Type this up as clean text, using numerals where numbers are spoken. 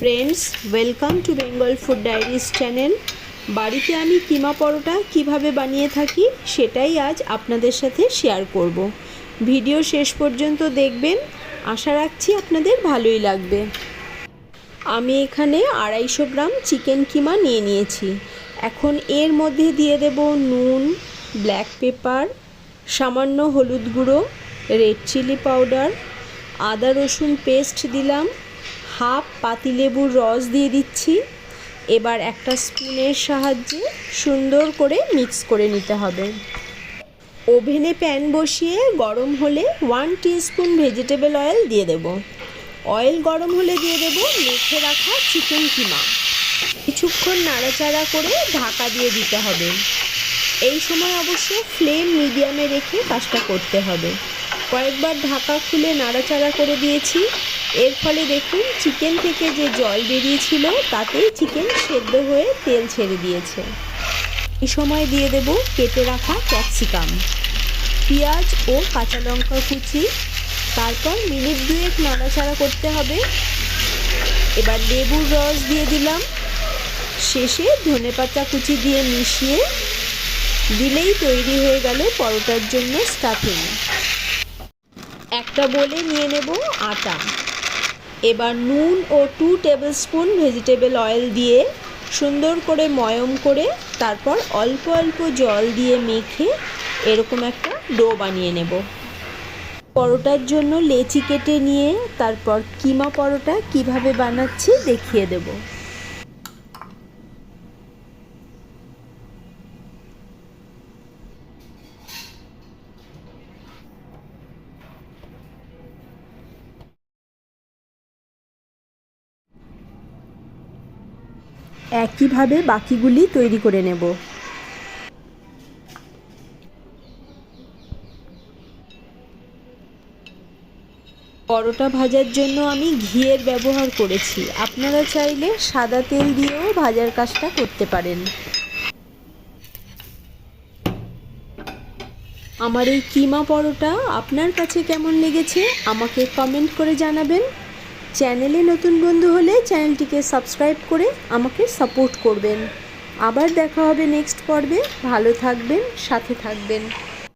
Friends, welcome to Bengal food diaries channel. বাড়িতে আমি কিমা পরোটা কিভাবে বানিয়ে থাকি সেটাই আজ আপনাদের সাথে শেয়ার করব। ভিডিও শেষ পর্যন্ত দেখবেন, আশা রাখছি আপনাদের ভালোই লাগবে। আমি এখানে 250 গ্রাম চিকেন কিমা নিয়ে নিয়েছি। এখন এর মধ্যে দিয়ে দেব নুন, ব্ল্যাক পেপার, সামান্য হলুদ গুঁড়ো, রেড চিলি পাউডার, আদা রসুন পেস্ট দিলাম, হাফ পাতিলেবুর রস দিয়ে দিচ্ছি। এবার একটা স্পুনের সাহায্যে সুন্দর করে মিক্স করে নিতে হবে। ওভেনে প্যান বসিয়ে গরম হলে 1 টিস্পুন ভেজিটেবল অয়েল দিয়ে দেব। অয়েল গরম হলে দিয়ে দেব মেখে রাখা চিকেন কিমা। কিছুক্ষণ নাড়াচাড়া করে ঢাকা দিয়ে দিতে হবে। এই সময় অবশ্য ফ্লেম মিডিয়ামে রেখে কাজটা করতে হবে। কয়েকবার ঢাকা খুলে নাড়াচাড়া করে দিয়েছি। এর ফলে দেখুন চিকেন থেকে যে জল বেরিয়েছিল তাতেই চিকেন সেদ্ধ হয়ে তেল ছেড়ে দিয়েছে। এই সময় দিয়ে দেব কেটে রাখা ক্যাপসিকাম, পেঁয়াজ ও কাঁচা লঙ্কা কুচি। তারপর মিনিট 2 নাড়াচাড়া করতে হবে। এবার লেবুর রস দিয়ে দিলাম। শেষে ধনেপাতা কুচি দিয়ে মিশিয়ে দিলেই তৈরি হয়ে গেল পরোটার জন্য স্টাফিং। একটা বলে নিয়ে নেব আটা। এবার নুন ও 2 টেবিল স্পুন ভেজিটেবল অয়েল দিয়ে সুন্দর করে ময়ম করে তারপর অল্প অল্প জল দিয়ে মেখে এরকম একটা ডো বানিয়ে নেব। পরোটার জন্য লেচি কেটে নিয়ে তারপর কিমা পরোটা কিভাবে বানাচ্ছি দেখিয়ে দেব। একইভাবে বাকিগুলি তৈরি করে নেব। পরোটা ভাজার জন্য আমি ঘিয়ের ব্যবহার করেছি। আপনারা চাইলে সাদা তেল দিয়েও ভাজার কাজটা করতে পারেন। আমার এই কিমা পরোটা আপনার কাছে কেমন লেগেছে আমাকে কমেন্ট করে জানাবেন। চ্যানেলে নতুন বন্ধু হলে চ্যানেলটিকে সাবস্ক্রাইব করে আমাকে সাপোর্ট করবেন। আবার দেখা হবে নেক্সট পর্বে। ভালো থাকবেন, সাথে থাকবেন।